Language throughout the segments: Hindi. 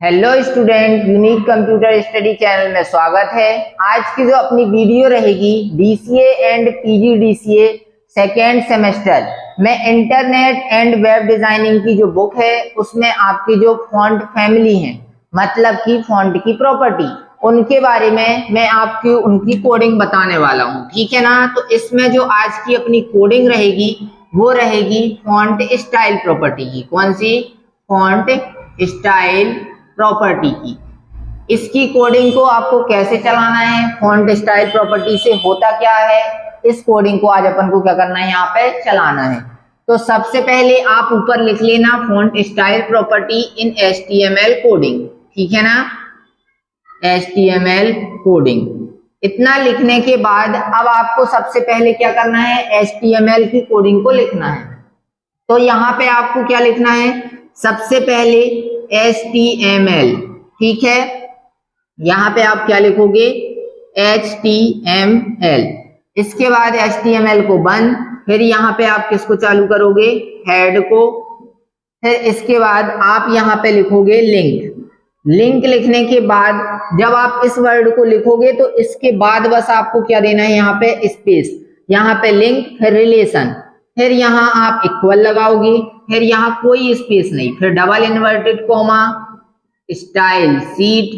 Hello student, unique computer study channel में स्वागत है। आज की जो अपनी वीडियो रहेगी DCA and PGDCA second semester में इंटरनेट एंड वेब डिजाइनिंग की जो बुक है उसमें आपकी जो फॉन्ट फैमिली है, मतलब कि फॉन्ट की प्रॉपर्टी, उनके बारे में मैं आपकी उनकी कोडिंग बताने वाला हूँ। ठीक है ना। तो इसमें जो आज की अपनी कोडिंग रहेगी वो रहेगी फॉन्ट स्टाइल प्रॉपर्टी की। कौन सी? फॉन्ट स्टाइल प्रॉपर्टी की। इसकी कोडिंग को आपको कैसे चलाना है, फॉन्ट स्टाइल प्रॉपर्टी से होता क्या है, इस कोडिंग को आज अपन को क्या करना है, यहाँ पे चलाना है। तो सबसे पहले आप ऊपर लिख लेना font style property in HTML coding. ठीक है ना, HTML कोडिंग। इतना लिखने के बाद अब आपको सबसे पहले क्या करना है, HTML की कोडिंग को लिखना है। तो यहाँ पे आपको क्या लिखना है, सबसे पहले HTML। ठीक है, यहाँ पे आप क्या लिखोगे, HTML। इसके बाद HTML को बंद, फिर यहाँ पे आप किसको चालू करोगे, हेड को। फिर इसके बाद आप यहाँ पे लिखोगे लिंक। लिंक लिखने के बाद जब आप इस वर्ड को लिखोगे तो इसके बाद बस आपको क्या देना है, यहाँ पे स्पेस, यहाँ पे लिंक, फिर रिलेशन, फिर यहाँ आप इक्वल लगाओगे, फिर यहाँ कोई स्पेस नहीं, फिर double inverted comma, style seat,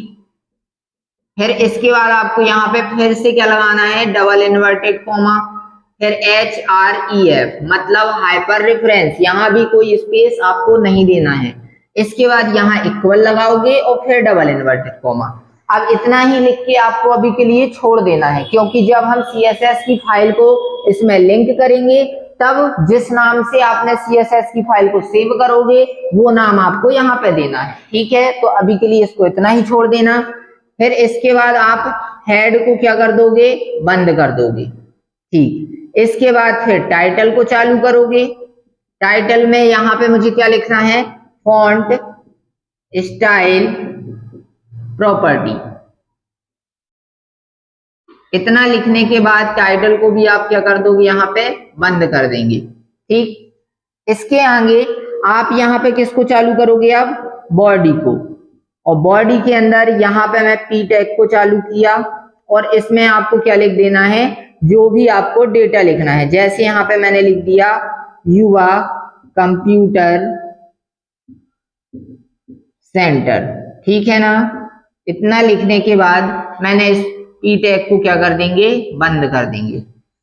फिर इसके बाद आपको यहाँ पे फिर से क्या लगाना है, डबल इन्वर्टेड कॉमा, फिर HREF मतलब हाइपर रेफरेंस, यहाँ भी कोई स्पेस आपको नहीं देना है। इसके बाद यहाँ इक्वल लगाओगे और फिर डबल इन्वर्टेड कॉमा। अब इतना ही लिख के आपको अभी के लिए छोड़ देना है, क्योंकि जब हम CSS की फाइल को इसमें लिंक करेंगे तब जिस नाम से आपने CSS की फाइल को सेव करोगे वो नाम आपको यहाँ पे देना है। ठीक है, तो अभी के लिए इसको इतना ही छोड़ देना। फिर इसके बाद आप हेड को क्या कर दोगे, बंद कर दोगे। ठीक, इसके बाद फिर टाइटल को चालू करोगे। टाइटल में यहाँ पे मुझे क्या लिखना है, फॉन्ट स्टाइल प्रॉपर्टी। इतना लिखने के बाद टाइटल को भी आप क्या कर दोगे, यहाँ पे बंद कर देंगे। ठीक, इसके आगे आप यहाँ पे किसको चालू करोगे, अब बॉडी को। और बॉडी के अंदर यहाँ पे मैं P टैग को चालू किया और इसमें आपको क्या लिख देना है, जो भी आपको डेटा लिखना है। जैसे यहाँ पे मैंने लिख दिया युवा कंप्यूटर सेंटर। ठीक है ना। इतना लिखने के बाद मैंने इस P टैग को क्या कर देंगे, बंद कर देंगे।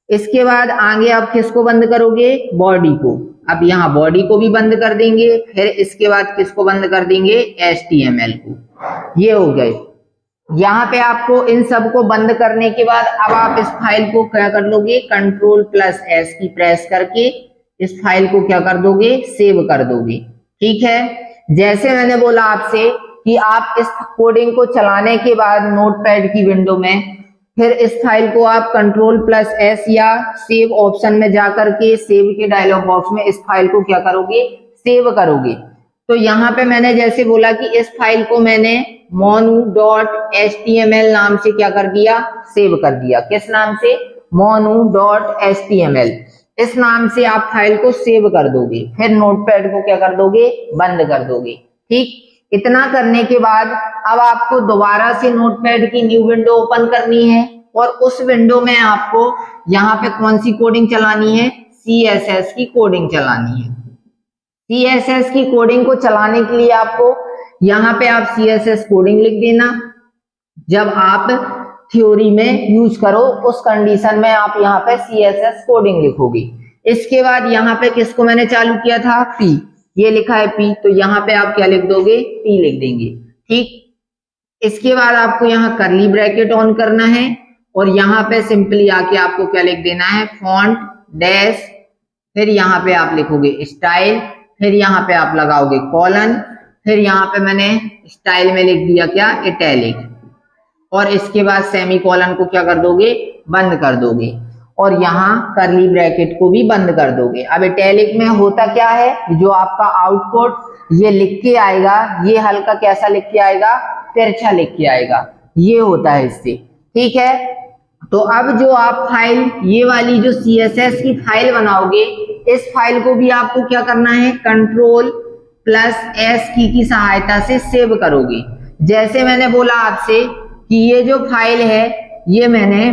इसके बाद आगे आप किसको बंद करोगे, बॉडी को। अब यहाँ बॉडी को भी बंद कर देंगे, फिर इसके बाद किसको बंद कर देंगे, HTML को। ये हो गए। यहाँ पे आपको इन सब को बंद करने के बाद अब आप इस फाइल को क्या कर लोगे, Ctrl+S की प्रेस करके इस फाइल को क्या कर दोगे, सेव कर दोगे। ठीक है, जैसे मैंने बोला आपसे कि आप इस कोडिंग को चलाने के बाद नोटपैड की विंडो में फिर इस फाइल को आप Ctrl+S या सेव ऑप्शन में जाकर के सेव के डायलॉग बॉक्स में इस फाइल को क्या करोगे, सेव करोगे। तो यहाँ पे मैंने जैसे बोला कि इस फाइल को मैंने monu.html नाम से क्या कर दिया, सेव कर दिया। किस नाम से, monu.html। इस नाम से आप फाइल को सेव कर दोगे, फिर नोटपैड को क्या कर दोगे, बंद कर दोगे। ठीक, इतना करने के बाद अब आपको दोबारा से नोटपैड की न्यू विंडो ओपन करनी है और उस विंडो में आपको यहाँ पे कौन सी कोडिंग चलानी है, CSS की कोडिंग चलानी है। CSS की कोडिंग को चलाने के लिए आपको यहाँ पे आप CSS कोडिंग लिख देना। जब आप थ्योरी में यूज करो उस कंडीशन में आप यहाँ पे CSS कोडिंग लिखोगे। इसके बाद यहाँ पे किसको मैंने चालू किया था, P, ये लिखा है P, तो यहाँ पे आप क्या लिख दोगे, P लिख देंगे। ठीक, इसके बाद आपको यहाँ करली ब्रैकेट ऑन करना है और यहाँ पे सिंपली आके आपको क्या लिख देना है, फॉन्ट डैश, फिर यहाँ पे आप लिखोगे स्टाइल, फिर यहाँ पे आप लगाओगे कॉलन, फिर यहाँ पे मैंने स्टाइल में लिख दिया क्या, इटैलिक, और इसके बाद सेमी कॉलन को क्या कर दोगे, बंद कर दोगे और यहाँ करली ब्रैकेट को भी बंद कर दोगे। अब इटैलिक में होता क्या है, जो आपका आउटपुट ये लिख के आएगा, ये हल्का कैसा लिख के आएगा, तिरछा लिख के आएगा, ये होता है इससे। ठीक है, तो अब जो आप फाइल, ये वाली जो CSS की फाइल बनाओगे, इस फाइल को भी आपको क्या करना है, Ctrl+ प्लस एस की सहायता से सेव करोगे। जैसे मैंने बोला आपसे कि ये जो फाइल है ये मैंने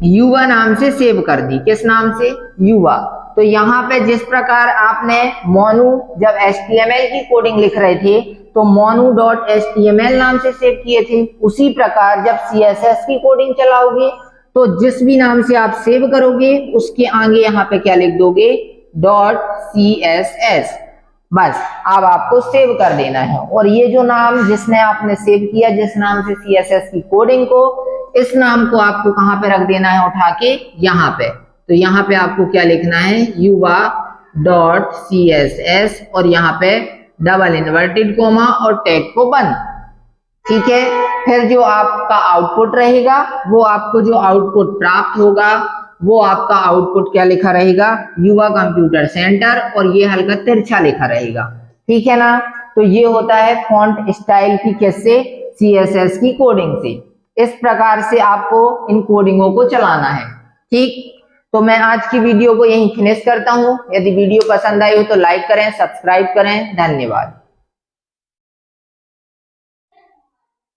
युवा नाम से सेव कर दी। किस नाम से? युवा। तो यहाँ पे जिस प्रकार आपने मोनू जब HTML की कोडिंग लिख रहे थे तो monu.html नाम से सेव किए थे, उसी प्रकार जब CSS की कोडिंग चलाओगे तो जिस भी नाम से आप सेव करोगे उसके आगे यहाँ पे क्या लिख दोगे? .css। बस अब आपको सेव कर देना है। और ये जो नाम जिसने आपने सेव किया, जिस नाम से CSS की कोडिंग को, इस नाम को आपको कहां पे रख देना है? उठा के यहाँ पे। तो यहाँ पे आपको क्या लिखना है? yuva.css और यहाँ पे डबल इन्वर्टेड कोमा और टैग को बंद। ठीक है। फिर जो आपका आउटपुट रहेगा वो आपको जो आउटपुट प्राप्त होगा वो आपका आउटपुट क्या लिखा रहेगा? युवा कंप्यूटर सेंटर, और ये हल्का तिरछा लिखा रहेगा। ठीक है ना। तो ये होता है फॉन्ट स्टाइल की किससे? CSS की कोडिंग से। इस प्रकार से आपको इन कोडिंगों को चलाना है। ठीक। तो मैं आज की वीडियो को यहीं फिनिश करता हूं। यदि वीडियो पसंद आई हो तो लाइक करें, सब्सक्राइब करें। धन्यवाद।